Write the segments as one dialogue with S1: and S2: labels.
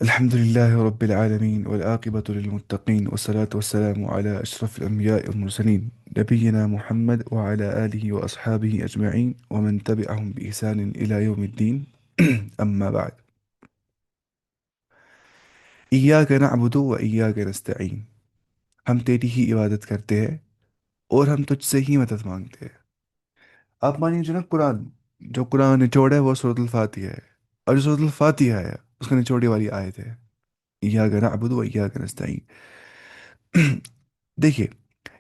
S1: الحمد لله رب العالمين والعاقبة للمتقين والصلاة والسلام على أشرف الأنبياء والمرسلين نبينا محمد وعلى آله وأصحابه أجمعين ومن تبعهم بإحسان إلى يوم الدين أما بعد. إياك نعبد وإياك نستعين. ہم تیری ہی عبادت کرتے ہیں اور ہم تجھ سے ہی مدد مانگتے ہیں. آپ مانیے جو نا قرآن، جو قرآن نچوڑ ہے وہ سورۃ الفاتحہ ہے، اور جو سورۃ الفاتحہ ہے اس کا نچوڑی والی آیت ہے ایاک نعبد و ایاک نستعین. دیکھیے،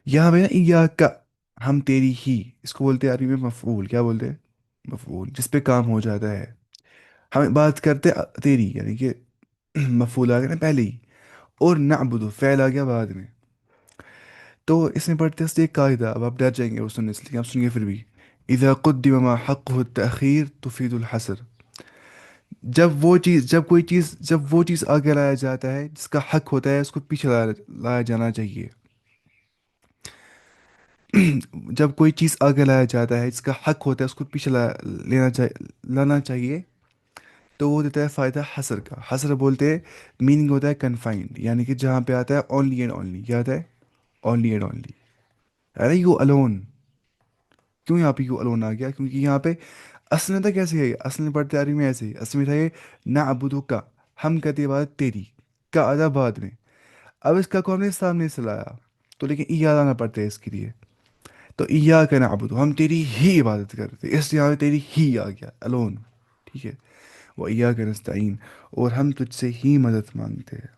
S1: یہاں پہ نا ایاک کا، ہم تیری ہی، اس کو بولتے ہیں عربی میں مفعول. کیا بولتے ہیں؟ مفعول، جس پہ کام ہو جاتا ہے. ہم بات کرتے تیری، یعنی کہ مفعول آ گیا نا پہلے ہی، اور نعبد فعل آ گیا بعد میں. تو اس میں پڑھتے ہیں ایک قاعدہ، اب آپ ڈر جائیں گے وہ سننے سے لیکن آپ سنیے پھر بھی. اذا قدم ما حقه التأخير تفيد الحصر. جب وہ چیز آگے لایا جاتا ہے جس کا حق ہوتا ہے، اس کو پیچھے لایا جانا چاہیے. جب کوئی چیز آگے لایا جاتا ہے جس کا حق ہوتا ہے، اس کو پیچھے لانا چاہیے. تو وہ دیتا ہے فائدہ حصر کا. حصر بولتے ہیں، میننگ ہوتا ہے کنفائنڈ، یعنی کہ جہاں پہ آتا ہے اونلی اینڈ اونلی. کیا آتا ہے؟ Only and only. Array you alone, کیوں یہاں پہ یو الون آ گیا؟ کیونکہ یہاں پہ اصل میں تھا کیسے ہے، اصل میں پڑھتے آ رہی میں ایسے ہی، اصل میں تھا یہ نعبدو کا، ہم کرتے عبادت تیری، کا آدھا بعد میں. اب اس کا کو ہم نے سامنے سے لایا، تو لیکن ای یاد آنا پڑتا ہے اس کے لیے. تو ایاک نعبد، ہم تیری ہی عبادت کرتے، اس یہاں پہ تیری ہی آ گیا الون. ٹھیک ہے. وہ ایاک نستعین، اور ہم تجھ سے ہی مدد مانگتے ہیں.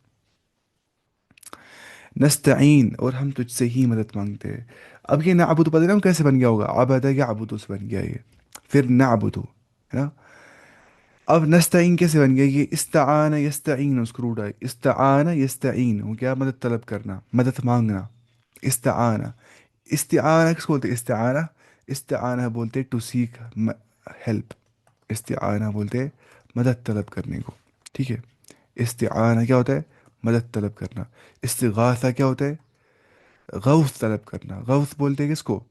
S1: نستعین، اور ہم تجھ سے ہی مدد مانگتے ہیں. اب یہ نعبد پتہ نہیں کیسے بن گیا ہوگا، عبادہ یا عبدو سے بن گیا یہ، پھر نعبد ہے نا. اب نستعین کیسے بن گیا؟ یہ استعان یستعین، اس کو روٹ ہے استعان یستعین، وہ کیا؟ مدد طلب کرنا، مدد مانگنا. استعانہ، استعانہ کس کو بولتے ہیں؟ استعانہ، استعانہ بولتے ٹو سیک ہیلپ. استعانہ بولتے مدد طلب کرنے کو. ٹھیک ہے. استعانہ کیا ہوتا ہے؟ مدد طلب کرنا. استغاثہ کیا ہوتا ہے؟ غوث طلب کرنا. غوث بولتے ہیں کس کو؟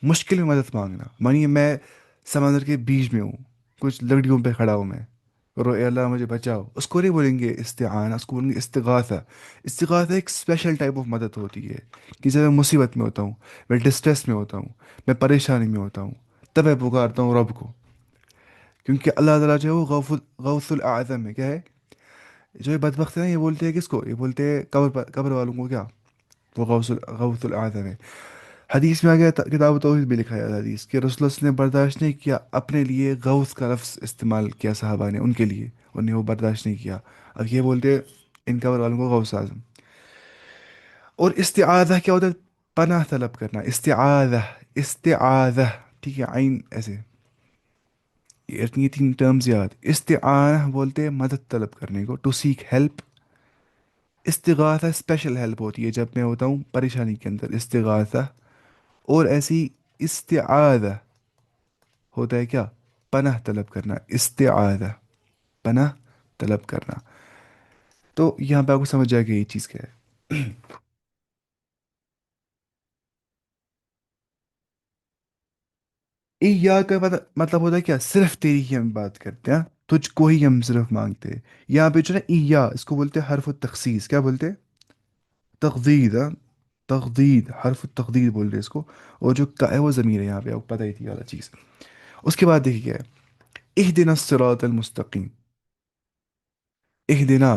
S1: مشکل میں مدد مانگنا. مانیے میں سمندر کے بیچ میں ہوں، کچھ لکڑیوں پہ کھڑا ہوں میں، اور اے اللہ مجھے بچاؤ، اس کو نہیں بولیں گے استعانہ، اس کو بولیں گے استغاثہ. استغاثہ ایک اسپیشل ٹائپ آف مدد ہوتی ہے کہ جب میں مصیبت میں ہوتا ہوں، میں ڈسٹریس میں ہوتا ہوں، میں پریشانی میں ہوتا ہوں، تب میں پکارتا ہوں رب کو. کیونکہ اللہ تعالیٰ جو ہے وہ غوث الاعظم ہے. کیا ہے؟ جو یہ بدبخت ہے نا، یہ بولتے ہیں کس کو؟ یہ بولتے ہیں قبر والوں کو. کیا؟ وہ غوث الاعظم ہے. حدیث میں آ گیا، کتاب توحید میں لکھا ہے حدیث کہ رسول اللہ نے برداشت نہیں کیا اپنے لیے غوث کا لفظ استعمال کیا صحابہ نے ان کے لیے، انہیں وہ برداشت نہیں کیا. اب یہ بولتے ہیں ان قبر والوں کو غوث اعظم. اور استعاذہ کیا ہوتا ہے؟ پناہ طلب کرنا. استعاذہ، استعاذہ. ٹھیک ہے، عین ایسے. یہ تین ٹرمز یاد. استعانہ بولتے ہیں مدد طلب کرنے کو، ٹو سیک ہیلپ. استغاثہ اسپیشل ہیلپ ہوتی ہے جب میں ہوتا ہوں پریشانی کے اندر، استغاثہ. اور ایسی استعاذہ ہوتا ہے کیا؟ پناہ طلب کرنا. استعاذہ، پناہ طلب کرنا. تو یہاں پہ آپ کو سمجھ جائے گا یہ چیز کیا ہے. یا کا مطلب ہوتا ہے کیا؟ صرف تیری ہی ہم بات کرتے ہیں، تجھ کو ہی ہم صرف مانگتے ہیں. یہاں پہ جو نا یا، اس کو بولتے ہیں حرف التخصیص. کیا بولتے ہیں؟ تقدید. ہاں، تقدید، حرف التقدید بولتے ہیں اس کو. اور جو کا ہے وہ ضمیر ہے، یہاں پہ آپ کو پتہ ہی تھی والا چیز. اس کے بعد دیکھیے کیا ہے، اہدنا الصراط المستقیم. اہدنا،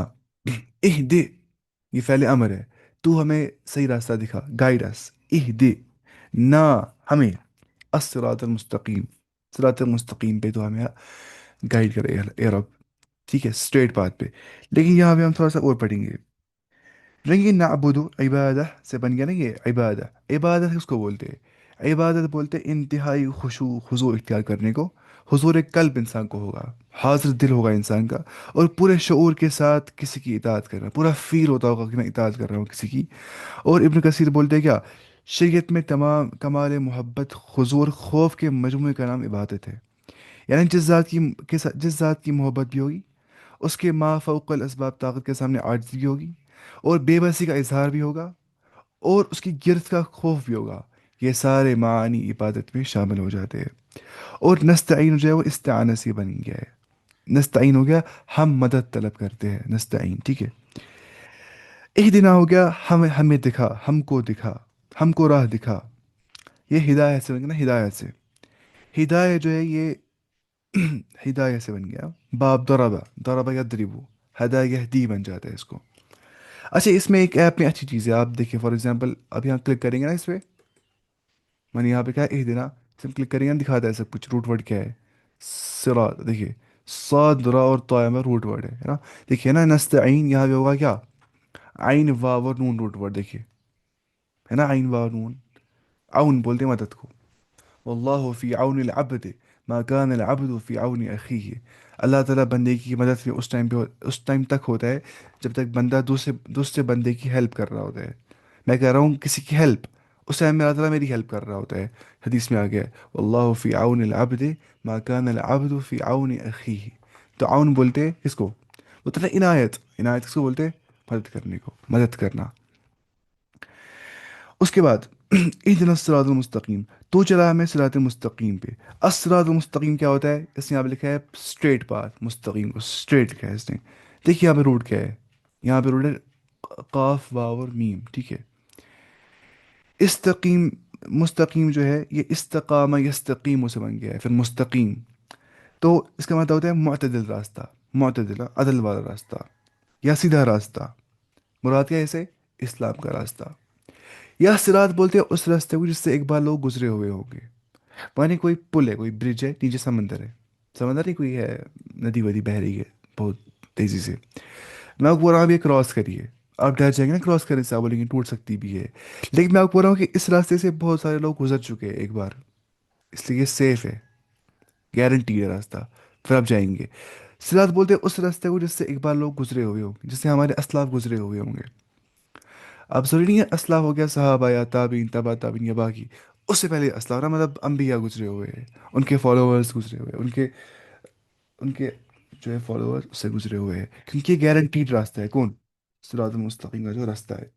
S1: اہد، یہ فعل امر ہے. تو ہمیں صحیح راستہ دکھا، گائیڈ اس. اہد نہ، ہمیں، الصراط المستقیم، صراط المستقیم پہ تو ہمیں گائیڈ کرے اے رب. ٹھیک ہے، اسٹریٹ پاتھ پہ. لیکن یہاں پہ ہم تھوڑا سا اور پڑھیں گے. لیکن نعبدو عبادہ سے بن گیا نا یہ عبادہ. عبادت کس کو بولتے ہیں؟ عبادت بولتے ہیں انتہائی خضوع اختیار کرنے کو. حضور قلب انسان کو ہوگا، حاضر دل ہوگا انسان کا، اور پورے شعور کے ساتھ کسی کی اطاعت کرنا، پورا فیل ہوتا ہوگا کہ میں اطاعت کر رہا ہوں کسی کی. اور ابن کثیر بولتے ہیں کیا؟ شریعت میں تمام کمال محبت، خضوع اور خوف کے مجموعے کا نام عبادت ہے. یعنی جس ذات کی محبت بھی ہوگی، اس کے ما فوق الاسباب طاقت کے سامنے عاجزی بھی ہوگی، اور بے بسی کا اظہار بھی ہوگا، اور اس کی گرفت کا خوف بھی ہوگا. یہ سارے معانی عبادت میں شامل ہو جاتے ہیں. اور نستعین جو ہے وہ استعانہ سے بن گیا ہے. نستعین ہو گیا ہم مدد طلب کرتے ہیں، نستعین، ٹھیک ہے. اہدنا ہو گیا ہمیں، ہمیں دکھا، ہم کو دکھا، ہم کو راہ دکھا. یہ ہدایت سے بن گیا نا، ہدایت سے. ہدایت جو ہے یہ ہدایت سے بن گیا. باب ضربہ، ضربہ یضربو، ہدا یہدی بن جاتا ہے اس کو. اچھا اس میں ایک ایپ میں اچھی چیز ہے، آپ دیکھیں فار ایگزامپل اب یہاں کلک کریں گے نا اس پہ، میں نے یہاں پہ کیا ہے اہدنا، اس میں کلک کریں گے نا دکھاتا ہے سب کچھ، روٹ ورڈ کیا ہے. سرات دیکھیے، صاد را اور طا میں روٹ ورڈ ہے نا. دیکھیے نا نستعین یہاں پہ ہوگا کیا، عین واو اور نون روٹ ورڈ دیکھیے، ہے نا عین واو نون. عون بولتے ہیں مدد کو. واللہ فی عون العبد ما کان العبد فی عون اخیہ. اللہ تعالیٰ بندے کی مدد میں اس ٹائم پہ اس ٹائم تک ہوتا ہے جب تک بندہ دوسرے بندے کی ہیلپ کر رہا ہوتا ہے. میں کہہ رہا ہوں کسی کی ہیلپ، اس ٹائم میں اللہ تعالیٰ میری ہیلپ کر رہا ہوتا ہے. حدیث میں آ گیا واللہ فی عون العبد ما کان العبد فی عون اخیہ. تو عون بولتے ہیں کس کو، بولتے ہیں عنایت. عنایت کس کو بولتے ہیں، مدد کرنے کو، مدد کرنا. اس کے بعد اہدنا الصراط المستقیم، تو چلا ہمیں صراط مستقیم پہ. الصراط المستقیم کیا ہوتا ہے، اس نے یہاں پہ لکھا ہے اسٹریٹ پاتھ، مستقیم کو اسٹریٹ لکھا ہے اس نے. دیکھیے یہاں پہ روٹ کیا ہے، یہاں پہ روٹ ہے قاف واو اور میم، ٹھیک ہے. استقیم، مستقیم جو ہے یہ استقامہ یستقیم سے بن گیا ہے پھر مستقیم. تو اس کا مطلب ہوتا ہے معتدل راستہ، معتدل عدل والا راستہ یا سیدھا راستہ. مراد کیا ہے اسے، اسلام کا راستہ. یا سرات بولتے ہیں اس راستے کو جس سے ایک بار لوگ گزرے ہوئے ہوں گے. مانے کوئی پل ہے، کوئی برج ہے، نیچے سمندر ہے، سمندر نہیں کوئی ہے، ندی ودی بہہ رہی ہے بہت تیزی سے. میں آپ کو بول رہا ہوں اب یہ کراس کریے، آپ ڈر جائیں گے نا کراس کرنے سے، آپ بولیں گے ٹوٹ سکتی بھی ہے. لیکن میں آپ کو بول رہا ہوں کہ اس راستے سے بہت سارے لوگ گزر چکے ہیں ایک بار، اس لیے یہ سیف ہے، گارنٹی ہے راستہ. پھر آپ جائیں گے. سرات بولتے ہیں اس راستے کو جس سے ایک بار لوگ گزرے ہوئے ہوں گے، جس سے ہمارے اسلاف گزرے ہوئے ہوں گے. اب ضروری نہیں ہے اسلاف ہو گیا صحابہ یا تابعین، تبا تابعین یا باقی. اس سے پہلے اسلاف نا مطلب انبیاء گزرے ہوئے ہیں، ان کے فالوورز گزرے ہوئے ہیں، ان کے جو ہے فالوورز اس سے گزرے ہوئے ہیں، کیونکہ یہ گارنٹیڈ راستہ ہے. کون، صراط المستقیم کا جو راستہ ہے.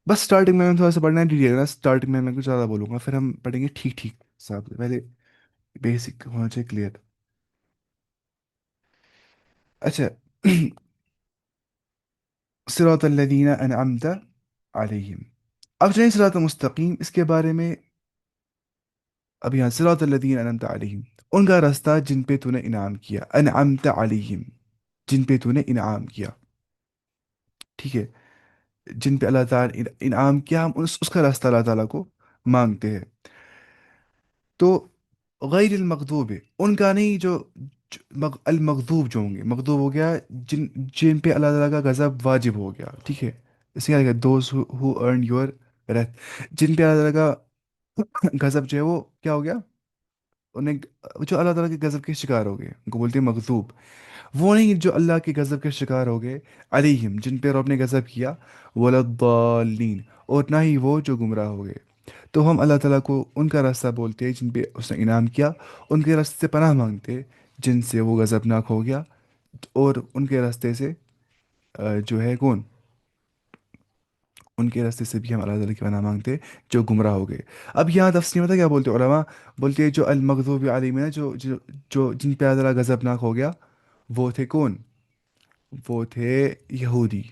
S1: بس اسٹارٹنگ میں تھوڑا سا پڑھنا ہے ڈیٹیل نا، اسٹارٹنگ میں کچھ زیادہ بولوں گا، پھر ہم پڑھیں گے ٹھیک ٹھیک حساب سے. پہلے بیسک ہونا چاہیے کلیئر. اچھا صراط الذین انعمت علیہم. اب چلیں صراط المستقیم اس کے بارے میں. اب یہاں صراط الذین انعمت علیہم، ان کا راستہ جن پہ تو نے انعام کیا. انعمت علیہم، جن پہ تو نے انعام کیا، ٹھیک ہے. جن پہ اللہ تعالیٰ نے انعام کیا، ہم اس کا راستہ اللہ تعالیٰ کو مانگتے ہیں. تو غیر المغضوب ان کا نہیں، المغضوب جو ہوں گے، مغضوب ہو گیا جن جن پہ اللہ تعالیٰ کا غضب واجب ہو گیا، ٹھیک ہے. اس کا those who earn your wreath, جن پہ اللہ تعالیٰ کا غضب جو ہے وہ کیا ہو گیا، انہیں جو اللہ تعالیٰ کے غضب کے شکار ہو گئے ان کو بولتے ہیں مغضوب. وہ نہیں جو اللہ کے غضب کے شکار ہو گئے، علیہم جن پہ رب نے غضب کیا، ولضالین اور نہ ہی وہ جو گمراہ ہو گئے. تو ہم اللہ تعالیٰ کو ان کا راستہ بولتے ہیں جن پہ اس نے انعام کیا، ان کے راستے سے پناہ مانگتے ہیں جن سے وہ غضبناک ہو گیا، اور ان کے راستے سے جو ہے کون، ان کے راستے سے بھی ہم اللہ تعالیٰ کی پناہ مانگتے ہیں جو گمراہ ہو گئے. اب یہاں تفسیر میں کیا بولتے ہیں علماء، بولتے ہیں جو المغضوب علیہم ہے، جو جن پہ اللہ تعالیٰ غضبناک ہو گیا، وہ تھے کون، وہ تھے یہودی.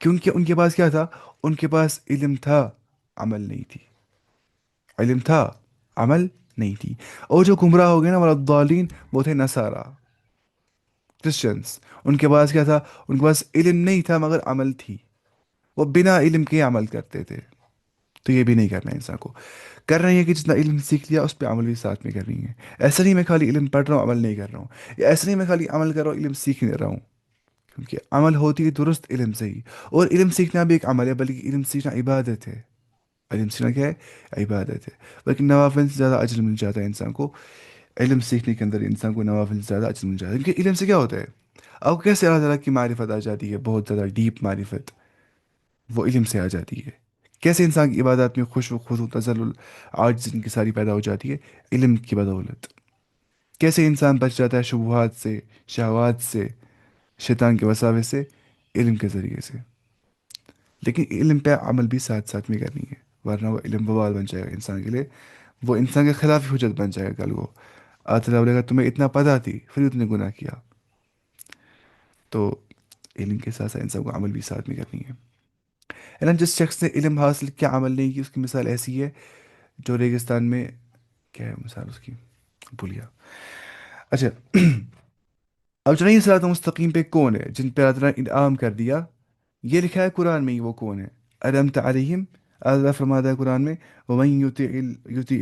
S1: کیونکہ ان کے پاس کیا تھا، ان کے پاس علم تھا، عمل نہیں تھی. علم تھا، عمل نہیں تھی. اور جو گمراہ ہو گئے نا والضالین، وہ تھے نصارہ، کرسچنس. ان کے پاس کیا تھا، ان کے پاس علم نہیں تھا مگر عمل تھی، وہ بنا علم کے عمل کرتے تھے. تو یہ بھی نہیں کرنا ہے انسان کو. کر رہے ہیں کہ جتنا علم سیکھ لیا اس پہ عمل بھی ساتھ میں کرنی ہے. ایسا نہیں میں خالی علم پڑھ رہا ہوں عمل نہیں کر رہا ہوں، یا ایسا نہیں میں خالی عمل کر رہا ہوں علم سیکھ نہیں رہا ہوں. کیونکہ عمل ہوتی ہے درست علم سے ہی، اور علم سیکھنا بھی ایک عمل ہے، بلکہ علم سیکھنا عبادت ہے. علم سیکھنا کیا ہے، عبادت ہے. بلکہ نوافل سے زیادہ اجر مل جاتا ہے انسان کو. علم سیکھنے کے اندر انسان کو نوافل سے زیادہ اجر مل جاتا ہے، کیونکہ علم سے کیا ہوتا ہے، آپ کو کیسے اللہ تعالیٰ کی معرفت آ جاتی ہے، بہت زیادہ ڈیپ معرفت، وہ علم سے آ جاتی ہے. کیسے انسان کی عبادات میں خوش و خضوع تذلل عاجز ان کی ساری پیدا ہو جاتی ہے، علم کی بدولت. کیسے انسان بچ جاتا ہے شبہات سے، شہوات سے، شیطان کے وساوس سے، علم کے ذریعے سے. لیکن علم پہ عمل بھی ساتھ ساتھ میں کرنی ہے، ورنہ وہ علم وبال بن جائے گا انسان کے لیے، وہ انسان کے خلاف ہی حجت بن جائے گا کل کو. اللہ تعالیٰ بولے گا تمہیں اتنا پتہ تھی پھر بھی تم نے گناہ کیا. تو علم کے ساتھ ساتھ انسان کو عمل بھی ساتھ میں کرنی ہے. نا جس شخص نے علم حاصل کیا عمل نہیں کی اس کی مثال ایسی ہے جو ریگستان میں. کیا ہے مثال اس کی؟ بھول گیا. اچھا. اب جو نہیں صراط مستقیم پہ کون ہے جن پہ اللہ تعالیٰ نے انعام کر دیا؟ یہ لکھا ہے قرآن میں ہی وہ کون ہے. علمت علیہم. اللہ فرماتا ہے قرآن میں وَمَن يُطِعِ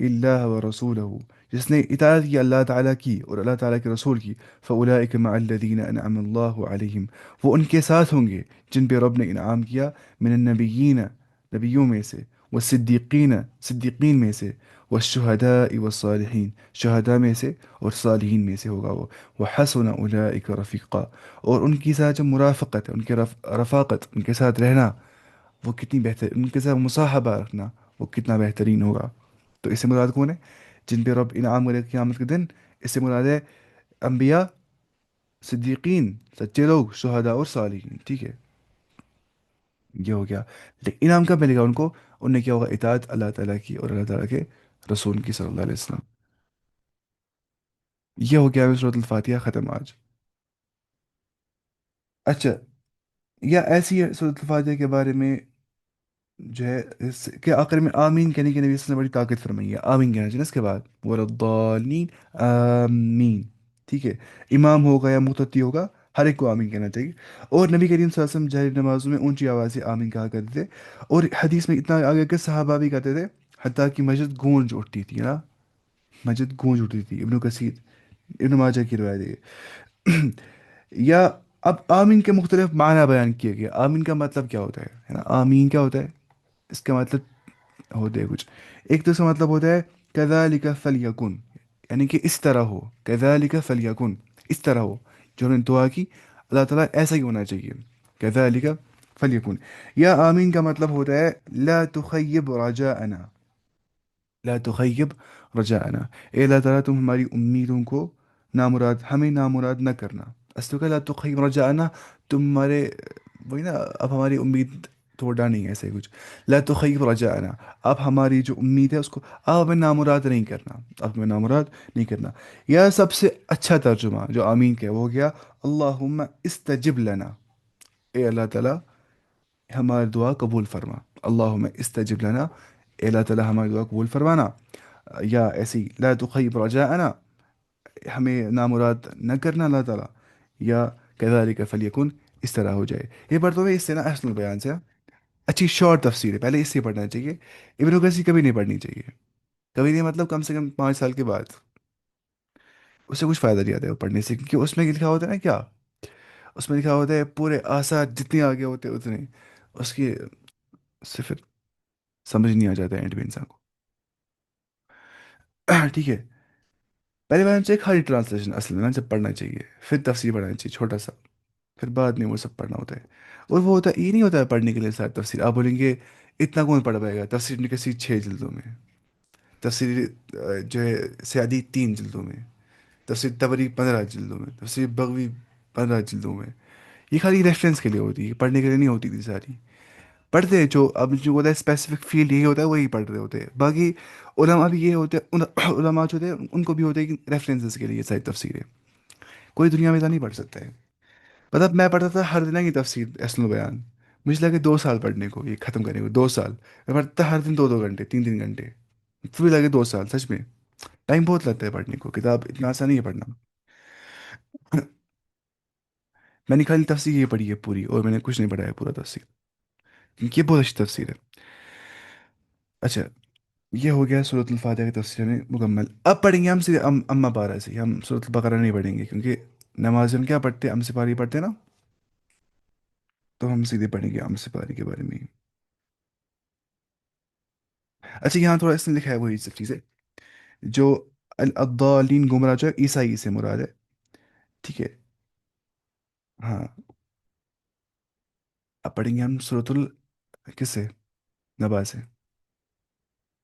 S1: اللَّهَ وَرَسُولَهُ جس نے اطاعت کی اللہ تعالیٰ کی اور اللہ تعالیٰ کے رسول کی فَأُولَٰئِكَ مَعَ الَّذِينَ أَنْعَمَ اللَّهُ عَلَيْهِمْ وہ ان کے ساتھ ہوں گے جن پہ رب نے انعام کیا من النبیین نبیوں میں سے والصدیقین صدیقین میں سے والشہداء والصالحین شہداء میں سے اور صالحین میں سے ہوگا وہ وحسن اولئک رفیقا اور ان کی ساتھ جو مرافقت ہے ان کے رفاقت ان کے ساتھ رہنا وہ کتنی بہتر ان کے ساتھ مصاحبہ رکھنا وہ کتنا بہترین ہوگا. تو اس سے مراد کون ہے جن پہ رب انعام کرے قیامت کے دن؟ اس سے مراد ہے انبیاء صدیقین سچے لوگ شہداء اور صالحین. ٹھیک ہے. یہ ہو گیا. لیکن انعام کب ملے گا ان کو؟ ان نے کیا ہوگا اطاعت اللہ تعالیٰ کی اور اللہ تعالیٰ کے رسول کی صلی اللہ علیہ وسلم. یہ ہو گیا صورت الفاتحہ ختم آج. اچھا. یا ایسی ہے صورت الفاتحہ کے بارے میں جو ہے اس کے آخر میں آمین کہنے کی نبی صلی اللہ علیہ وسلم نے بڑی طاقت فرمائی ہے. آمین کہنا چاہیے نا اس کے بعد وللضالین آمین. ٹھیک ہے. امام ہوگا یا مقتدی ہوگا ہر ایک کو آمین کہنا چاہیے. اور نبی کریم صلی اللہ علیہ وسلم جہری نمازوں میں اونچی آواز سے آمین کہا کرتے تھے. اور حدیث میں اتنا آگے کہ صحابہ بھی کہتے تھے حتیٰ کہ مسجد گونج اٹھتی تھی نا. مسجد گونج اٹھتی تھی. ابن کثیر ابن ماجہ کی روایت ہے یہ. یا اب آمین کے مختلف معنی بیان کیے گئے. آمین کا مطلب کیا ہوتا ہے نا؟ آمین کیا ہوتا ہے؟ اس کا مطلب ہوتا ہے کچھ. ایک تو اس کا مطلب ہوتا ہے کذالک فلیکن یعنی کہ اس طرح ہو. کذالک فلیکن اس طرح ہو. جو انہوں نے دعا کی اللہ تعالیٰ ایسا ہی ہونا چاہیے. کذالک فلیکن. یا آمین کا مطلب ہوتا ہے لا تخیب رجاءنا. لا تخیب رجاءنا اے اللہ تعالیٰ تم ہماری امیدوں کو نامراد ہمیں نامراد نہ کرنا. اصل کا لا تخیب رجاءنا تم ہمارے وہی نا اب ہماری امید توڑنا نہیں ہے ایسے کچھ. لا تخیب رجاءنا اب ہماری جو امید ہے اس کو اب ہمیں نامراد نہیں کرنا. اب ہمیں نامراد نہیں کرنا. یا سب سے اچھا ترجمہ جو آمین کا ہے وہ ہو گیا اللہم استجب لنا. اے اللہ تعالیٰ ہماری دعا قبول فرما. اللہم استجب لنا اے اللہ تعالیٰ ہماری دعا قبول فرمانا. یا ایسی لا تخیب رجاءنا ہمیں نامراد نہ کرنا اللہ تعالیٰ. یا کذالک فلیکن اس طرح ہو جائے. یہ پڑھتے ہوئے اس سے نا احسن البیان سے اچھی شارٹ تفسیر ہے پہلے اس سے پڑھنا چاہیے. ابن کثیر کبھی نہیں پڑھنی چاہیے. کبھی نہیں مطلب کم سے کم 5 سال کے بعد. اس سے کچھ فائدہ نہیں آتا ہے وہ پڑھنے سے کیونکہ اس میں لکھا ہوتا ہے نا کیا. اس میں لکھا ہوتا ہے پورے آثار جتنے آگے ہوتے ہیں اتنے اس کی سے پھر سمجھ نہیں آ جاتا ہے اینڈ میں انسان کو. ٹھیک ہے. پہلے بار چاہیے خالی ٹرانسلیشن اصل میں نا جب پڑھنا چاہیے پھر تفسیر پڑھنا چاہیے چھوٹا سا. پھر بعد میں وہ سب پڑھنا ہوتا ہے. اور وہ ہوتا ہے یہ نہیں ہوتا ہے پڑھنے کے لیے ساتھ تفسیر. آپ بولیں گے اتنا کون پڑھ پائے گا؟ تفسیر ابن کثیر 6 جلدوں میں. تفسیر جو ہے سعدی 3 جلدوں میں. تفسیر تبری 15 جلدوں میں. تفسیر بغوی 15 جلدوں میں. یہ خالی ریفرنس کے لیے ہوتی ہے پڑھنے کے لیے نہیں ہوتی تھی ساری. پڑھتے ہیں جو اب جو ہوتا ہے اسپیسیفک فیلڈ یہی ہوتا ہے وہی پڑھ رہے ہوتے ہیں. باقی علماء بھی یہ ہوتے ہیں علماء جو ہوتے ہیں ان کو بھی ہوتا ہے کہ ریفرنسز کے لیے یہ ساری تفسیریں. کوئی دنیا میں تو نہیں پڑھ سکتا ہے. مطلب میں پڑھتا تھا ہر دن کی تفسیر احسن البیان. مجھے لگے 2 سال پڑھنے کو یہ ختم کرنے کو 2 سال. میں پڑھتا تھا ہر دن 2 2 گھنٹے 3 3 گھنٹے. پھر بھی لگے 2 سال سچ میں. ٹائم بہت لگتا ہے پڑھنے کو. کتاب اتنا آسان نہیں ہے پڑھنا. میں نے خالی تفسیر یہ پڑھی ہے پوری اور میں نے کچھ نہیں پڑھا ہے پورا تفسیر کیونکہ یہ بہت اچھی تفسیر ہے. اچھا. یہ ہو گیا صورت الفاتحہ کی تفسیر میں مکمل. اب پڑھیں گے ہم سیدھے اما پارہ سے. ہم صورت البقرہ نہیں پڑھیں گے کیونکہ نماز ہم کیا پڑھتے ہیں ام سے پاری پڑھتے ہیں نا. تو ہم سیدھے پڑھیں گے ام سے پاری کے بارے میں. اچھا یہاں تھوڑا اس نے لکھا ہے وہی سب چیزیں جو الضالین گمراہ جو ہے عیسائی سے مراد ہے. ٹھیک ہے. ہاں. اب پڑھیں گے ہم صورت کس سے؟ نبا سے.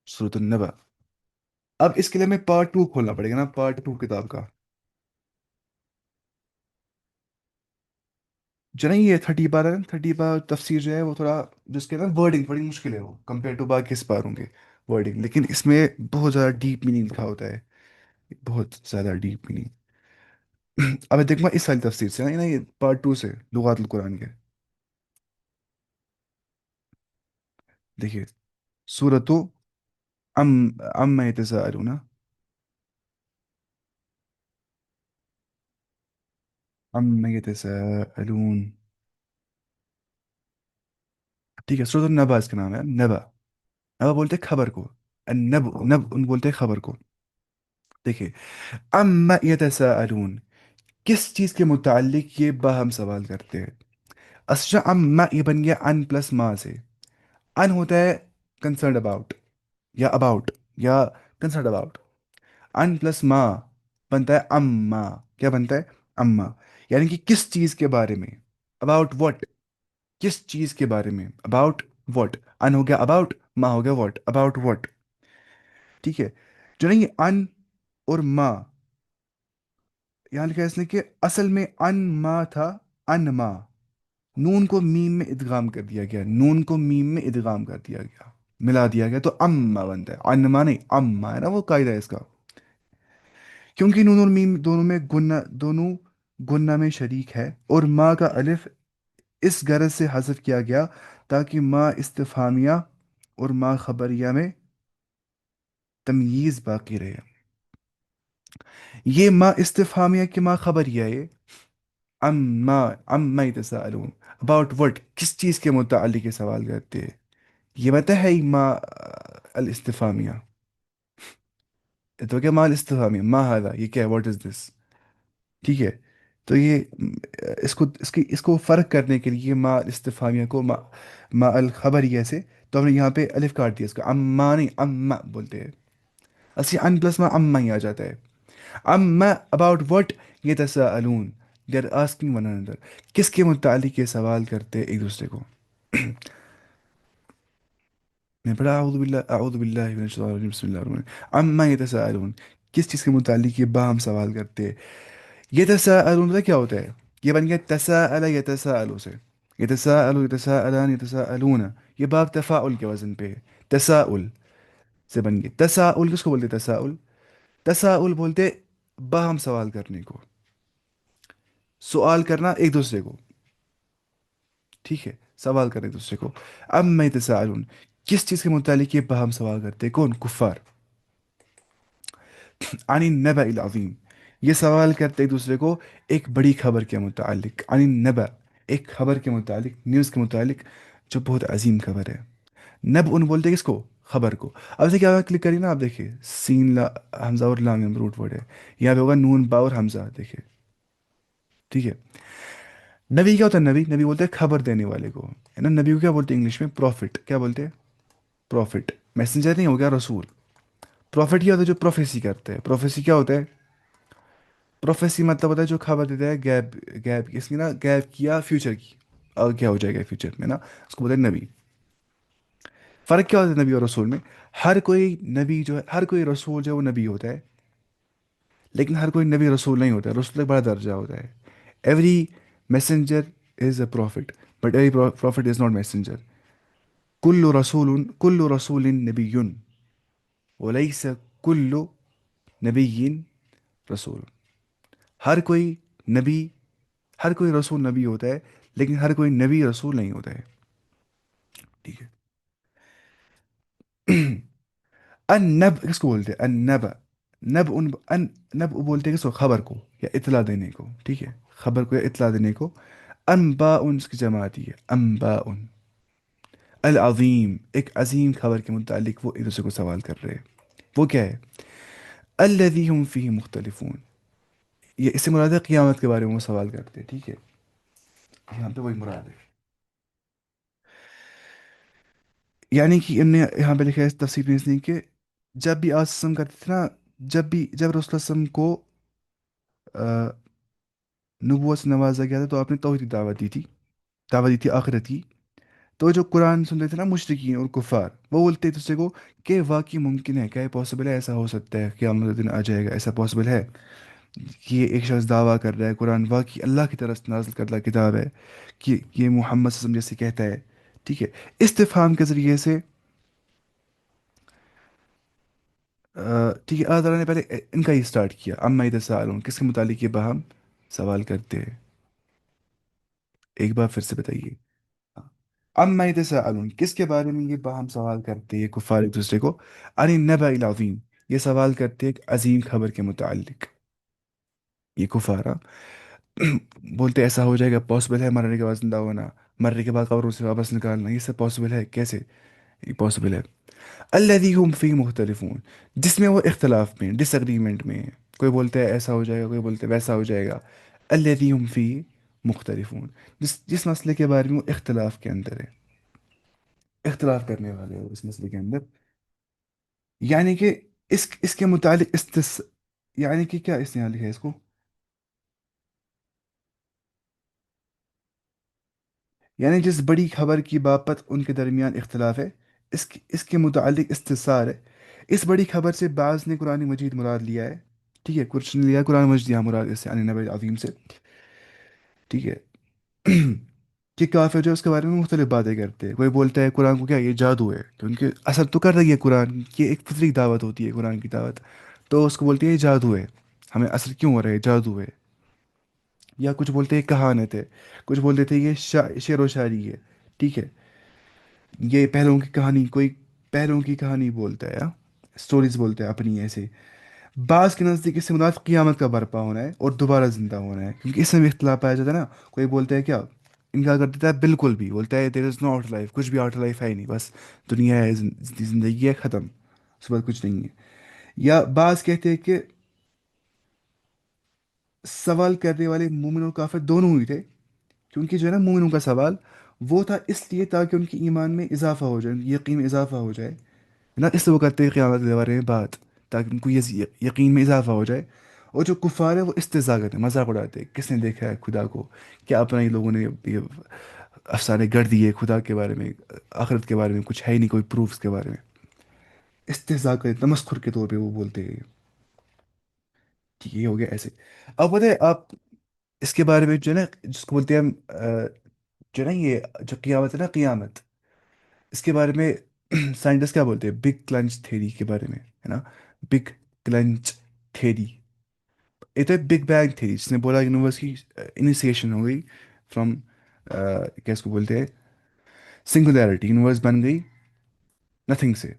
S1: صورت النبا. اب اس کے لیے ہمیں پارٹ 2 کھولنا پڑے گا نا. پارٹ 2 کتاب کا جو نہیں یہ 30 پارہ 30 پارہ تفسیر جو ہے وہ تھوڑا جس کے نا ورڈنگ تھوڑی مشکل ہے وہ کمپیئر ٹو باقی اس پاروں کے. ورڈنگ، لیکن اس میں بہت زیادہ ڈیپ میننگ لکھا ہوتا ہے، بہت زیادہ ڈیپ میننگ۔ اب میں دیکھوں گا اس والی تفسیر سے نا، یہ پارٹ 2 سے، لغات القرآن کے۔ دیکھیے، سورۃ ام عما یتساءلون، عما یتساءلون، ٹھیک ہے، سورۃ النبا اس کا نام ہے، نبا، نبا بولتے ہیں خبر کو، النب نب ان بولتے ہیں خبر کو۔ دیکھیے، عما یتساءلون، کس چیز کے متعلق یہ باہم سوال کرتے ہیں؟ اصلا عما یہ بن گیا ان پلس ما سے، ان ہوتا ہے کنسرنڈ اباؤٹ، یا اباؤٹ، یا کنسرنڈ اباؤٹ، ان پلس ما بنتا ہے اما، کیا بنتا ہے؟ اما، یعنی کہ کس چیز کے بارے میں، اباؤٹ وٹ، کس چیز کے بارے میں، اباؤٹ وٹ، ان ہو گیا اباؤٹ، ما ہو گیا وٹ، اباؤٹ وٹ، ٹھیک ہے۔ جو نہیں ان اور ما، یہاں لکھا ہے اس نے کہ اصل میں ان ما تھا، ان ما، نون کو میم میں ادغام کر دیا گیا، نون کو میم میں ادغام کر دیا گیا، ملا دیا گیا، تو اما بنتا ہے، انما نہیں، اما ہے نا، وہ قاعدہ ہے اس کا، کیونکہ نون اور میم دونوں میں گنا، دونوں گنا میں شریک ہے، اور ما کا الف اس غرض سے حذف کیا گیا تاکہ ما استفہامیہ اور ما خبریہ میں تمییز باقی رہے۔ یہ ما استفہامیہ کہ ما خبریہ ہے، اما، اما یتساءلون، اباؤٹ وٹ، کس چیز کے متعلق یہ سوال کرتے ہیں، یہ بتا ہے ہی ما الاستفهامية، تو کیا ما الاستفهامية، ما هذا، یہ کیا ہے، واٹ از دس، ٹھیک ہے۔ تو یہ اس کو فرق کرنے کے لیے ما الاستفهامية کو ما الخبریہ سے، تو ہم نے یہاں پہ الف کاٹ دیا اس کا، اما نہیں، اما بولتے ہیں، اسی ان پلس ما اما ہی آ جاتا ہے، اما اباؤٹ وٹ یتساءلون، they are asking one another، کس کے متعلق یہ سوال کرتے ہیں ایک دوسرے کو۔ میں پڑھا، اعوذ باللہ من الشیطان الرجیم، بسم اللہ الرحمن الرحیم، عما یتساءلون، کس چیز کے متعلق یہ باہم سوال کرتے ہیں۔ یتساءلون پتہ کیا ہوتا ہے؟ یہ بن گیا تساءل یتساءل سے، یتساءل، یتساءلان، یتساءلون، یہ باب تفاعل کے وزن پہ ہے، تساؤل سے بن گیا۔ تساؤل کس کو بولتے ہیں؟ تساؤل، تساؤل بولتے باہم سوال کرنے کو، سوال کرنا ایک دوسرے کو، ٹھیک ہے، سوال کریں ایک دوسرے کو۔ عما یتساءلون، کس چیز کے متعلق یہ باہم سوال کرتے ہیں؟ کون؟ کفار، عن النبأ العظیم، یہ سوال کرتے ایک دوسرے کو ایک بڑی خبر کے متعلق، عن النبأ، ایک خبر کے متعلق، نیوز کے متعلق جو بہت عظیم خبر ہے۔ نب ان بولتے ہیں کس کو؟ خبر کو۔ اب دیکھیے، اگر کلک کریے نا، آپ دیکھیے سین لا، حمزہ اور لام روٹ ورڈ ہے، یہاں پہ ہوگا نون با اور حمزہ، دیکھیے، ٹھیک ہے۔ نبی کیا ہوتا ہے؟ نبی، نبی بولتے ہیں خبر دینے والے کو، ہے نا، نبی کو کیا بولتے ہیں انگلش میں؟ پروفٹ، کیا بولتے ہیں؟ پروفٹ، میسنجر نہیں ہو گیا، رسول۔ پروفٹ کیا ہوتا ہے؟ جو پروفیسی کرتے ہیں، پروفیسی کیا ہوتا ہے؟ پروفیسی مطلب ہوتا ہے جو خبر دیتا ہے گیب، گیب اس کی نا، گیب کیا فیوچر کی، اور کیا ہو جائے گا فیوچر میں نا، اس کو بولتے ہیں نبی۔ فرق کیا ہوتا ہے نبی اور رسول میں؟ ہر کوئی نبی جو ہے، ہر کوئی رسول جو ہے وہ نبی ہوتا ہے، لیکن ہر کوئی نبی رسول نہیں ہوتا ہے، رسول ایک بڑا درجہ ہوتا ہے۔ Every messenger is a prophet, but every prophet is not messenger. کل رسول نبی، ولیس کل نبی رسول، ہر کوئی نبی، ہر کوئی رسول نبی ہوتا ہے، لیکن ہر کوئی نبی رسول نہیں ہوتا ہے، ٹھیک ہے۔ النب کس کو بولتے ہیں؟ النبا، نب ان نب بولتے ہیں کس کو؟ خبر کو یا اطلاع دینے کو، ٹھیک ہے، خبر کو یا اطلاع دینے کو۔ انباء اس کی جمع آتی ہے، انباء، العظیم، ایک عظیم خبر کے متعلق وہ ایک دوسرے کو سوال کر رہے ہیں، وہ کیا ہے؟ الذی هم فیہ مختلفون، یہ اس سے مراد ہے قیامت کے بارے میں وہ سوال کرتے ہیں، ٹھیک ہے، یہاں پہ وہی مراد ہے، یعنی کہ ان نے یہاں پہ لکھا ہے اس تفسیر میں اس نے کہ جب بھی آسم کرتے تھے نا، جب رسول اللہ وسلم کو آ، نبوت سے نوازا گیا تھا، تو آپ نے توحید کی دعوت دی تھی، دعوت دی تھی آخرت کی، تو جو قرآن سنتے تھے نا مشرکین اور کفار، وہ بولتے تھے دوسرے کو کہ واقعی ممکن ہے، کیا یہ پاسبل ہے، ایسا ہو سکتا ہے قیامت دن آ جائے گا، ایسا پاسبل ہے کہ یہ ایک شخص دعویٰ کر رہا ہے قرآن واقعی اللہ کی طرف سے نازل کردہ کتاب ہے، کہ یہ محمد صلی اللہ علیہ وسلم جیسے کہتا ہے، ٹھیک ہے۔ استفہام کے ذریعے سے ٹھیک ہے، اللہ تعالیٰ نے پہلے ان کا ہی اسٹارٹ کیا، اما یتساءلون، کس کے متعلق یہ باہم سوال کرتے ہیں؟ ایک بار پھر سے بتائیے. ہاں. اما یتساءلون، کس کے بارے میں یہ باہم سوال کرتے ہیں کفار ایک دوسرے کو؟ عن النبأ العظیم، یہ سوال کرتے ہیں ایک عظیم خبر کے متعلق. یہ کفار بولتے ایسا ہو جائے گا، پاسبل ہے مرنے کے بعد زندہ ہونا، مرنے کے بعد قبروں سے واپس نکالنا، یہ سب پاسبل ہے کیسے؟ یہ پاسبل ہے. الذی ہم فی مختلفون، جس میں وہ اختلاف میں، ڈس اگریمنٹ میں ہیں. کوئی بولتا ہے ایسا ہو جائے گا، کوئی بولتا ہے ویسا ہو جائے گا. الذی ہم فی مختلفون، جس مسئلے کے بارے میں وہ اختلاف کے اندر ہے، اختلاف کرنے والے ہو اس مسئلے کے اندر. یعنی کہ اس کے متعلق یعنی کہ کیا اس نے یہاں لکھا ہے اس کو؟ یعنی جس بڑی خبر کی بابت ان کے درمیان اختلاف ہے، اس کے متعلق استفسار ہے. اس بڑی خبر سے بعض نے قرآن مجید مراد لیا ہے. ٹھیک ہے، کچھ نے لیا قرآن مجید یہاں مراد اس سے عن نبی عظیم سے. ٹھیک ہے. کہ کافر جو ہے اس کے بارے میں مختلف باتیں کرتے ہیں. کوئی بولتا ہے قرآن کو کیا یہ جادو ہے، کیونکہ اثر تو کر رہی ہے قرآن کی، ایک فطری دعوت ہوتی ہے قرآن کی دعوت. تو اس کو بولتے ہیں یہ جادو ہے، ہمیں اثر کیوں ہو رہا ہے، جادو ہے. یا کچھ بولتے ہیں کہانت ہے، کچھ بولتے تھے یہ شعر و شاعری ہے. ٹھیک ہے. یہ پہلوؤں کی کہانی، کوئی پہلوؤں کی کہانی بولتا ہے، اسٹوریز بولتا ہے اپنی ایسے. بعض کے نزدیک اس سے مراد قیامت کا برپا ہونا ہے اور دوبارہ زندہ ہونا ہے، کیونکہ اس میں بھی اختلاف پایا جاتا ہے نا. کوئی بولتا ہے کیا، انکار کر دیتا ہے بالکل بھی، بولتا ہے دیر از نو آفٹر لائف، کچھ بھی آفٹر لائف ہے ہی نہیں، بس دنیا ہے، زندگی ہے، ختم، اس کے بعد کچھ نہیں ہے. یا بعض کہتے ہیں کہ سوال کرنے والے مومن اور کافر دونوں ہی تھے، کیونکہ جو ہے نا مومنوں کا سوال وہ تھا اس لیے تاکہ ان کی ایمان میں اضافہ ہو جائے، ان کی یقین میں اضافہ ہو جائے نا. اس لیے وہ کرتے ہیں قیامت کے بارے میں بات، تاکہ ان کو یہ یقین میں اضافہ ہو جائے. اور جو کفار ہے وہ استہزاء کرتے ہیں، مذاق اڑاتے ہیں، کس نے دیکھا ہے خدا کو، کیا اپنا ہی لوگوں نے یہ افسانے گڑھ دیے خدا کے بارے میں، آخرت کے بارے میں کچھ ہے ہی نہیں، کوئی پروفس کے بارے میں. استہزاء کرتے، تمسخر کے طور پہ وہ بولتے ہیں. ٹھیک ہے، یہ ہو گیا ایسے. اب پتہ ہے آپ اس کے بارے میں جو ہے نا، جس کو بولتے ہیں ہم جو ہے نا یہ جو قیامت ہے نا، قیامت، اس کے بارے میں سائنٹسٹ کیا بولتے ہیں، بگ کلنچ تھیری کے بارے میں، ہے نا. بگ کلنچ تھیری، یہ تو بگ بینگ تھیری، جس نے بولا یونیورس کی انیسیشن ہو گئی فرام، کیا اس کو بولتے ہیں، سنگولیرٹی، یونیورس بن گئی نتھنگ سے.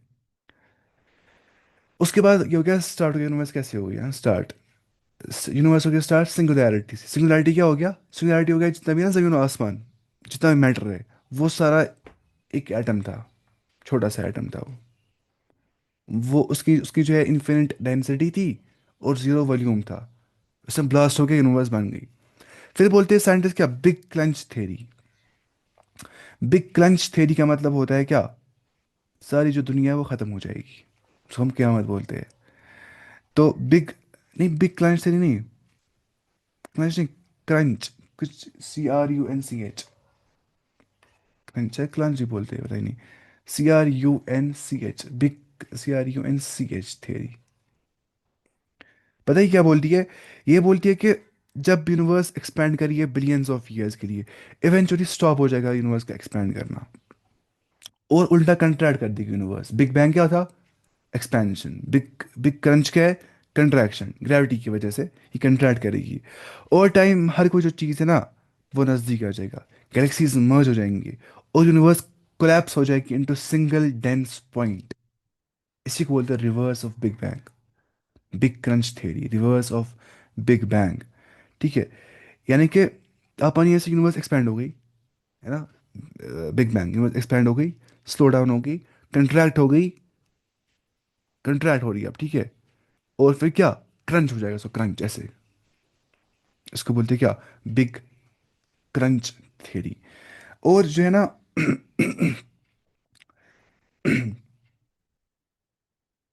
S1: اس کے بعد یہ ہو گیا اسٹارٹ ہو گیا یونیورس، کیسے ہو گیا اسٹارٹ، یونیورس ہو گیا اسٹارٹ سنگولیرٹی سے. سنگولیرٹی کیا ہو گیا، سنگولیرٹی ہو گیا جتنا بھی نا زمین و آسمان، جتنا بھی میٹر ہے، وہ سارا ایک ایٹم تھا، چھوٹا سا ایٹم تھا وہ اس کی جو ہے انفینٹ ڈینسٹی تھی اور زیرو والیوم تھا. اس میں بلاسٹ ہو کے یونیورس بن گئی. پھر بولتے ہیں سائنٹسٹ کیا، big clinch theory. Big clinch theory کا مطلب ہوتا ہے کیا، ساری جو دنیا ہے وہ ختم ہو جائے گی، اس کو ہم قیامت بولتے ہیں. تو بگ، نہیں بگ کلنچ تھیری نہیں، کلنچ نہیں، کرنچ، کچھ CRUNCH، کرنچ ہے کلنچ ہی بولتے ہیں، پتہ ہی نہیں. CRUNCH، big CRUNCH theory. پتہ ہی کیا بولتی ہے، یہ بولتی ہے کہ جب یونیورس ایکسپینڈ کریے بلینز آف ایئرس کے لیے، ایونچولی اسٹاپ ہو جائے گا یونیورس کا ایکسپینڈ کرنا، اور الٹا کنٹریکٹ کر دے گی یونیورس. بگ بینگ کیا تھا، ایکسپینشن. بگ کرنچ کیا ہے، کنٹریکشن، گریوٹی کی وجہ سے یہ کنٹریکٹ کرے گی. اوور ٹائم ہر کوئی جو چیز ہے نا وہ نزدیک آ جائے گا، گلیکسیز مرج ہو جائیں گے اور یونیورس کولیپس ہو جائے گی انٹو سنگل ڈینس پوائنٹ. اسی کو بولتے ہیں reverse of big bang, big crunch theory, reverse of big bang. ٹھیک ہے. یعنی کہ اپنی ایسے یونیورس ایکسپینڈ ہو گئی، ہے نا، بگ بینگ یونیورس ایکسپینڈ ہو گئی، سلو ڈاؤن ہو گئی، کنٹریکٹ ہو گئی، کنٹریکٹ ہو رہی ہے اب. ٹھیک ہے. اور پھر کیا، کرنچ ہو جائے گا، سو کرنچ ایسے، اس کو بولتے ہیں کیا، بگ کرنچ تھیوری. اور جو ہے نا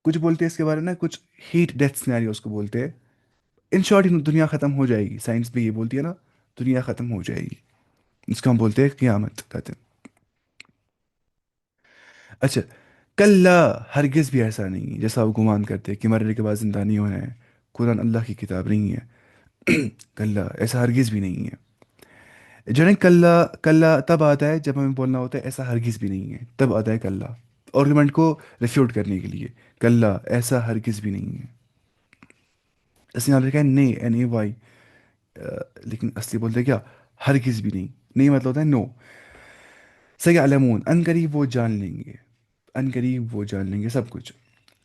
S1: کچھ بولتے ہیں اس کے بارے میں نا، کچھ ہیٹ ڈیتھ سینیریو اس کو بولتے ہیں. ان شارٹ دنیا ختم ہو جائے گی، سائنس بھی یہ بولتی ہے نا، دنیا ختم ہو جائے گی، اس کو ہم بولتے ہیں قیامت کہتے ہیں. اچھا، کل ہرگز بھی ایسا نہیں ہے جیسا وہ گمان کرتے ہیں کہ مرنے کے بعد زندہ نہیں ہونا ہے، قرآن اللہ کی کتاب نہیں ہے. کل ایسا ہرگز بھی نہیں ہے. جو ہے کل، کل تب آتا ہے جب ہمیں بولنا ہوتا ہے ایسا ہرگز بھی نہیں ہے، تب آتا ہے کل. آرگومنٹ کو ریفیوٹ کرنے کے لیے، کلا ایسا ہرگز بھی نہیں ہے. اس نے یہاں لکھا ہے نے این اے وائی، لیکن اصلی بولتے ہیں کیا، ہرگز بھی نہیں. نہیں مطلب ہوتا ہے نو. سیعلمون ان قریب وہ جان لیں گے، ان قریب وہ جان لیں گے سب کچھ.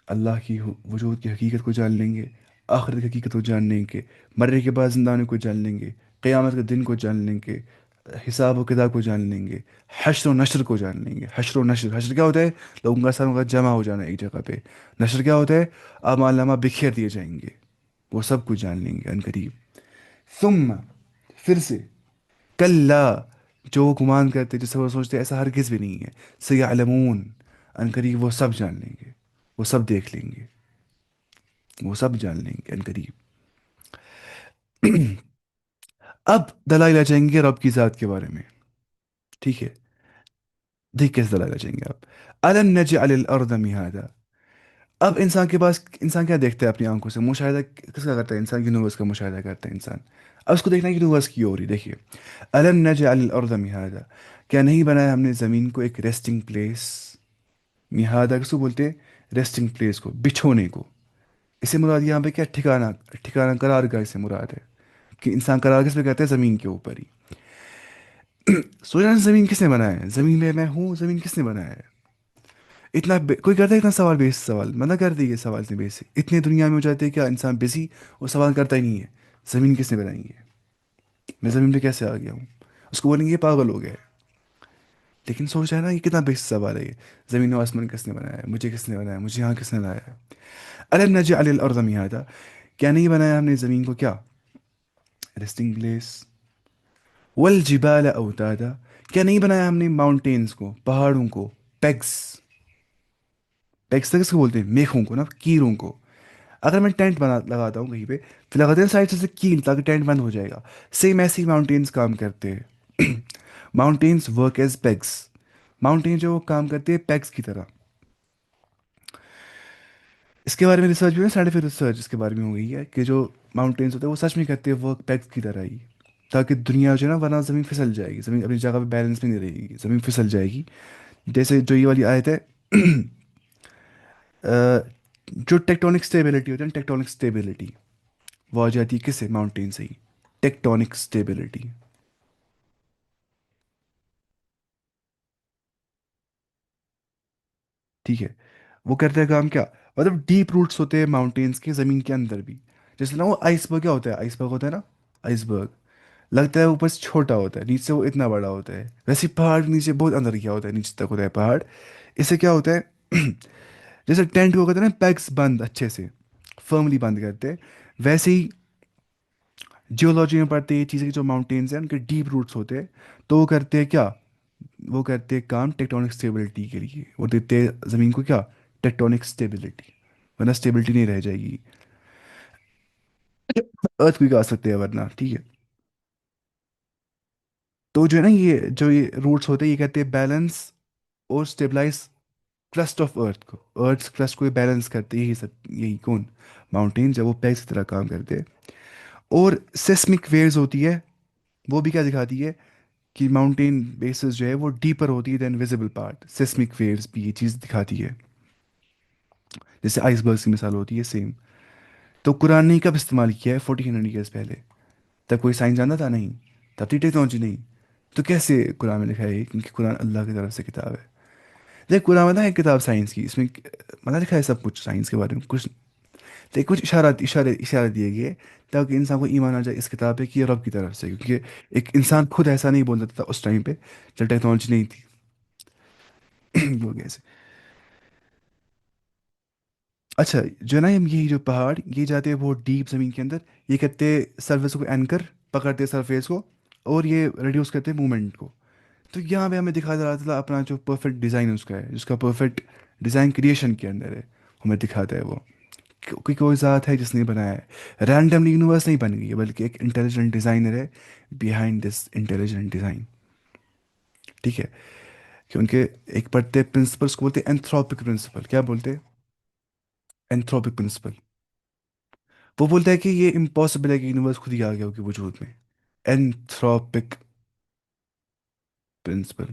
S1: اللہ کی وجود کی حقیقت کو جان لیں گے، آخرت کی حقیقت کو جان لیں گے، مرنے کے بعد زندہ ہونے کو جان لیں گے، قیامت کے دن کو جان لیں گے، حساب و کتاب کو جان لیں گے، حشر و نشر کو جان لیں گے. حشر و نشر، حشر کیا ہوتا ہے؟ لوگوں کا سروں کا جمع ہو جانا ایک جگہ پہ. نشر کیا ہوتا ہے؟ اعمال نامہ بکھیر دیے جائیں گے. وہ سب کچھ جان لیں گے ان قریب. ثم، پھر سے، کلا، جو وہ گمان کرتے جسے وہ سوچتے ایسا ہرگز بھی نہیں ہے. سیعلمون ان قریب وہ سب جان لیں گے، وہ سب دیکھ لیں گے، وہ سب جان لیں گے ان قریب. اب دلائل آ جائیں گے رب کی ذات کے بارے میں. ٹھیک ہے، دیکھ کیسے دلائل آ جائیں گے آپ. الم نجعل الارض مہادا. اب انسان کے پاس، انسان کیا دیکھتا ہے اپنی آنکھوں سے؟ مشاہدہ کس کا کرتا ہے انسان؟ یونیورس کا مشاہدہ کرتا ہے انسان. اب اس کو دیکھنا ہے یونیورس کی اور ہی. دیکھیے، الم نجعل الارض مہادا، کیا نہیں بنایا ہم نے زمین کو ایک ریسٹنگ پلیس؟ مہادا کس کو بولتے ہیں؟ ریسٹنگ پلیس کو، بچھونے کو. اس سے مراد یہاں پہ کیا، ٹھکانہ، ٹھکانہ قرار گاہ سے مراد ہے. کہ انسان قرار کس پہ کرتا ہے؟ زمین کے اوپر ہی. سوچنا زمین کس نے بنایا ہے؟ زمین میں ہوں، زمین کس نے بنایا ہے؟ اتنا کوئی کرتا ہے اتنا سوال، بیس سوال منع کر دی یہ سوال سے. بیسک اتنے دنیا میں ہو جاتے ہیں کیا انسان بیسی، وہ سوال کرتا ہی نہیں ہے زمین کس نے بنائی ہے، میں زمین پہ کیسے آ گیا ہوں. اس کو بولیں گے یہ پاگل ہو گیا ہے. لیکن سوچ رہا ہے نا یہ کتنا بیس سوال ہے یہ. زمین و آسمان کس نے بنایا ہے؟ مجھے کس نے بنایا ہے؟ مجھے یہاں کس نے لایا ہے؟ الم نجعل الارض مہادا، کیا نہیں بنایا ہم نے زمین کو کیا، ریسٹنگ پلیس. والجبال اوتادا، کیا نہیں بنایا ہم نے ماؤنٹینز کو، پہاڑوں کو، پیگس. پیگس کس کو بولتے ہیں؟ میخوں کو نا، کیروں کو. اگر میں ٹینٹ بنا لگاتا ہوں کہیں پہ، پھر لگاتے ہیں سائڈ سے کیل تاکہ ٹینٹ بند ہو جائے گا. سیم ایسے ہی ماؤنٹینس کام کرتے ہیں. Mountains work as pegs. Mountain جو وہ کام کرتے ہیں پیگس کی طرح. اس کے بارے میں ریسرچ بھی ہے، سائنٹیفک ریسرچ اس کے بارے میں ہو گئی ہے کہ جو ماؤنٹینس ہوتے ہیں وہ سچ میں کرتے ہیں ورک پیگس کی طرح ہی. تاکہ دنیا جو ہے نا، ورنہ زمین پھسل جائے گی، زمین اپنی جگہ پہ بیلنس میں نہیں رہے گی، زمین پھسل جائے گی. جیسے جو یہ والی آیت ہے، جو ٹیکٹونک اسٹیبلٹی ہوتی ہے نا، ٹیکٹونک اسٹیبلٹی وہ آ جاتی ہے کس سے؟ ماؤنٹین سے ہی. Tectonic stability. ٹھیک ہے، وہ کرتے ہیں کام کیا، مطلب ڈیپ روٹس ہوتے ہیں ماؤنٹینس کے زمین کے اندر بھی. جیسے نا وہ آئس برگ کیا ہوتا ہے؟ آئس برگ ہوتا ہے نا، آئس برگ لگتا ہے اوپر سے چھوٹا ہوتا ہے، نیچے سے وہ اتنا بڑا ہوتا ہے. ویسے پہاڑ نیچے بہت اندر کیا ہوتا ہے، نیچے تک ہوتا ہے پہاڑ. اس سے کیا ہوتا ہے جیسے ٹینٹ کو کہتے ہیں نا پیکس بند اچھے سے، فرملی بند کرتے ہیں، ویسے ہی جیولوجی میں پڑھتے ہیں یہ چیزیں کہ جو ماؤنٹینس ہیں ان کے ڈیپ روٹس ہوتے ہیں. تو وہ کرتے ہیں کیا، وہ کرتے ہیں کام ٹیکٹونک اسٹیبلٹی کے لیے. وہ دیتے ہیں زمین کو کیا، ٹیکٹونک اسٹیبلٹی. ورنہ اسٹیبلٹی نہیں رہ جائے گی، ارتھ کوئی آ سکتے ہیں ورنہ. ٹھیک ہے، تو جو ہے نا یہ جو یہ روٹس ہوتے ہیں یہ کہتے ہیں بیلنس اور اسٹیبلائز کرسٹ آف ارتھ کو. ارتھ کرسٹ کو بیلنس کرتے ہیں یہی سب، یہی کون، ماؤنٹین، جب وہ پیکس کی طرح کام کرتے ہیں. اور سیسمک ویوز ہوتی ہے، وہ بھی کیا دکھاتی ہے کہ ماؤنٹین بیسز جو ہے وہ ڈیپر ہوتی ہے دین ویزیبل پارٹ. سیسمک ویوز بھی یہ چیز دکھاتی ہے. جیسے آئس برگ کی مثال ہوتی ہے سیم. تو قرآن نے کب استعمال کیا ہے؟ 1400 ایئرس پہلے. تب کوئی سائنس جانتا تھا نہیں، تب تھی ٹیکنالوجی نہیں. تو کیسے قرآن میں لکھا ہے یہ؟ کیونکہ قرآن اللہ کی طرف سے کتاب ہے. دیکھ قرآن میں ہے کتاب سائنس کی، اس میں مطلب لکھا ہے سب کچھ سائنس کے بارے میں کچھ. لیکن کچھ اشارات، اشارے دیے گئے تاکہ انسان کو ایمان آ جائے اس کتاب پہ کہ یہ رب کی طرف سے. کیونکہ ایک انسان خود ایسا نہیں بول سکتا تھا اس ٹائم پہ جب ٹیکنالوجی نہیں تھی. وہ کیسے؟ اچھا، جو ہے نا یہی جو پہاڑ یہ جاتے ہیں وہ ڈیپ زمین کے اندر. یہ کہتے سرفیس کو اینکر پکڑتے سرفیس کو، اور یہ ریڈیوس کرتے موومنٹ کو. تو یہاں پہ ہمیں دکھا دیا تھا اپنا جو پرفیکٹ ڈیزائن اس کا ہے، جس کا پرفیکٹ ڈیزائن کریشن کے اندر ہے، ہمیں دکھاتا ہے وہ کہ کوئی ذات ہے جس نے بنایا ہے. رینڈملی یونیورس نہیں بن گئی ہے بلکہ ایک انٹیلیجنٹ ڈیزائنر ہے بیہائنڈ دس انٹیلیجنٹ ڈیزائن. ٹھیک ہے، کہ ان کے ایک پڑھتے پرنسپلس کو بولتے ہیں اینتھروپک پرنسپل. کیا بولتے ہیں؟ اینتھروپک پرنسپل. وہ بولتا ہے کہ یہ امپاسبل ہے کہ یونیورس خود ہی آ گیا ہو کہ وجود میں. اینتھروپک پرنسپل.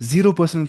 S1: 0%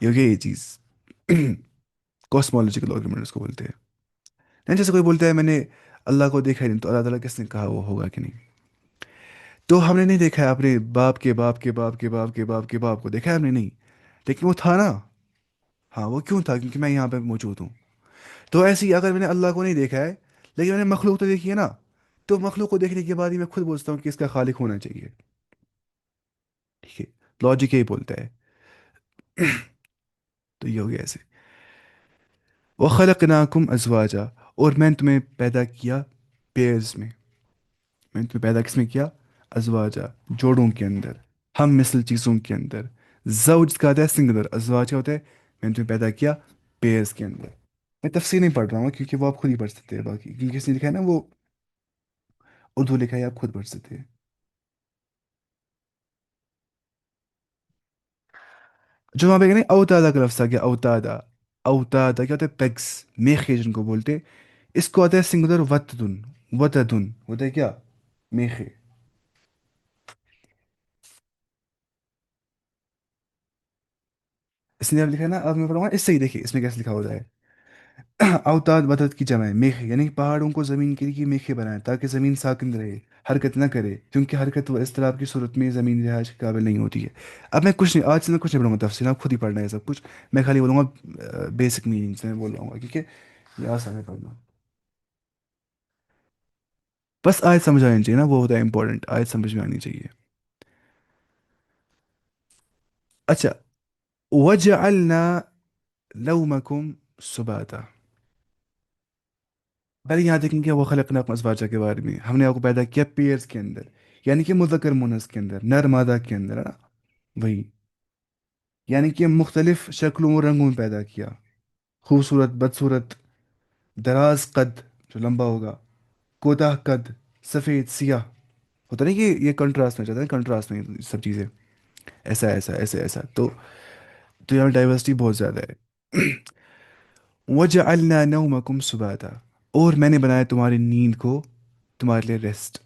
S1: یہ ہو گیا یہ چیز کاسمولوجیکل آرگومنٹ اس کو بولتے ہیں. نہیں جیسے کوئی بولتا ہے میں نے اللہ کو دیکھا ہی نہیں تو اللہ تعالیٰ کس نے کہا وہ ہوگا کہ نہیں. تو ہم نے نہیں دیکھا ہے اپنے باپ کے باپ کے باپ کے باپ کے باپ کے باپ کو دیکھا ہے ہم نے نہیں. لیکن وہ تھا نا. ہاں وہ کیوں تھا کیونکہ میں یہاں پہ موجود ہوں. تو ایسے ہی اگر میں نے اللہ کو نہیں دیکھا ہے لیکن میں نے مخلوق تو دیکھی ہے نا. تو مخلوق کو دیکھنے کے بعد ہی میں خود بولتا ہوں کہ اس کا خالق ہونا چاہیے. ٹھیک ہے. لاجک یہی بولتا ہے. تو یہ ہو گیا ایسے. وَخَلَقْنَاكُمْ أَزْوَاجًا اور میں نے تمہیں پیدا کیا پیئرز میں. میں نے تمہیں پیدا کس میں کیا؟ ازواجا جوڑوں کے اندر. ہم مثل چیزوں کے اندر. زوج کا ہوتا ہے سنگولر. ازواج کا ہوتا ہے میں نے تمہیں پیدا کیا پیئرز کے اندر. میں تفسیر نہیں پڑھ رہا ہوں کیونکہ وہ آپ خود ہی پڑھ سکتے ہیں باقی کیونکہ اس نے لکھا ہے نا وہ اردو لکھا ہے آپ خود پڑھ سکتے ہیں. جو وہاں پہ کہنے اوتادا کا لفظ آ گیا اوتادا. اوتادا کیا ہوتا ہے پیگس میخے جن کو بولتے. اس کو آتا ہے سنگولر وتدن. وتدن ہوتا ہے کیا میخے. اس نے اب لکھا ہے نا اب میں پڑھوں گا اس سے ہی دیکھیے اس میں کیسے لکھا ہوتا ہے. اوتاد وطد کی جمع ہے میخے یعنی کہ پہاڑوں کو زمین کے لیے میخے بنائیں تاکہ زمین ساکن رہے حرکت نہ کرے کیونکہ حرکت و اضطراب کی صورت میں زمین رہائش کے قابل نہیں ہوتی ہے. اب میں کچھ نہیں آج سے میں کچھ نہیں پڑھوں گا تفصیل آپ خود ہی پڑھنا ہے سب کچھ. میں خالی بولوں گا بیسک میننگس میں بول رہا ہوں کیونکہ یہ آسان ہے پڑھنا. بس آج سمجھ آنی چاہیے نا وہ ہوتا ہے امپورٹنٹ آج سمجھ میں آنی چاہیے. اچھا. وجعلنا نومکم سباتا. پہلے یہاں دیکھیں کہ وہ خلقناکم ازواجا کے بارے میں ہم نے آپ کو پیدا کیا پیئرس کے اندر یعنی کہ مذکر مونس کے اندر نر مادہ کے اندر ہے نا. وہی یعنی کہ مختلف شکلوں اور رنگوں میں پیدا کیا. خوبصورت بدصورت دراز قد جو لمبا ہوگا کوتاہ قد سفید سیاہ. ہوتا نہیں کہ یہ کنٹراسٹ میں چاہتا ہے کنٹراسٹ میں یہ سب چیزیں ایسا ایسا ایسا ایسا تو یہاں ڈائیورسٹی بہت زیادہ ہے. وجعلنا نومکم سباتا اور میں نے بنایا تمہاری نیند کو تمہارے لیے ریسٹ.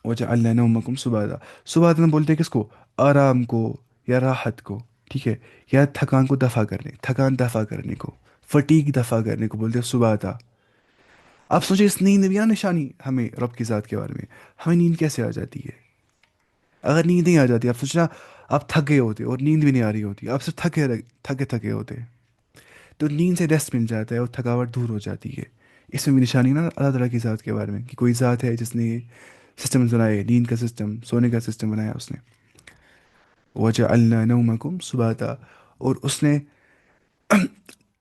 S1: وجعلنا نومکم سباتا. سباتا ہم بولتے ہیں کس کو؟ آرام کو یا راحت کو. ٹھیک ہے. یا تھکان کو دفع کرنے تھکان دفع کرنے کو فٹیگ دفع کرنے کو بولتے ہیں سباتا. آپ سوچیں اس نیند بھی نا نشانی ہمیں رب کی ذات کے بارے میں. ہمیں نیند کیسے آ جاتی ہے؟ اگر نیند نہیں آ جاتی آپ سوچنا آپ تھک گئے ہوتے اور نیند بھی نہیں آ رہی ہوتی آپ صرف تھکے تھکے ہوتے. تو نیند سے ریسٹ مل جاتا ہے اور تھکاوٹ دور ہو جاتی ہے. اس میں بھی نشانی نا اللہ تعالیٰ کی ذات کے بارے میں کہ کوئی ذات ہے جس نے یہ سسٹم بنائے نیند کا سسٹم سونے کا سسٹم بنایا اس نے. وجعلنا نومکم سباتا اور اس نے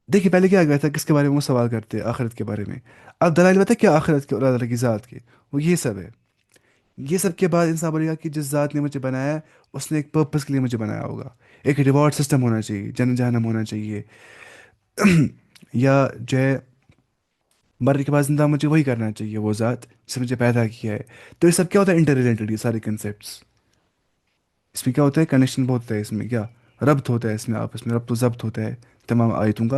S1: دیکھیے پہلے کیا گیا تھا کس کے بارے میں وہ سوال کرتے ہیں آخرت کے بارے میں. اب دلائل بتا کیا آخرت کے اور اللہ تعالیٰ کی ذات کے وہ یہ سب ہے. یہ سب کے بعد انسان بولے گا کہ جس ذات نے مجھے بنایا ہے اس نے ایک پرپس کے لیے مجھے بنایا ہوگا. ایک ریوارڈ سسٹم ہونا چاہیے جنت جہنم ہونا چاہیے. یا جو ہے مرنے کے بعد زندہ مجھے وہی کرنا چاہیے وہ ذات جس نے مجھے پیدا کیا ہے. تو یہ سب کیا ہوتا ہے انٹر ریلیٹڈ یہ سارے کنسیپٹس. اس میں کیا ہوتا ہے کنیکشن بہت ہوتا ہے اس میں کیا ربط ہوتا ہے اس میں آپس میں ربط و ضبط ہوتا ہے تمام آیتوں کا.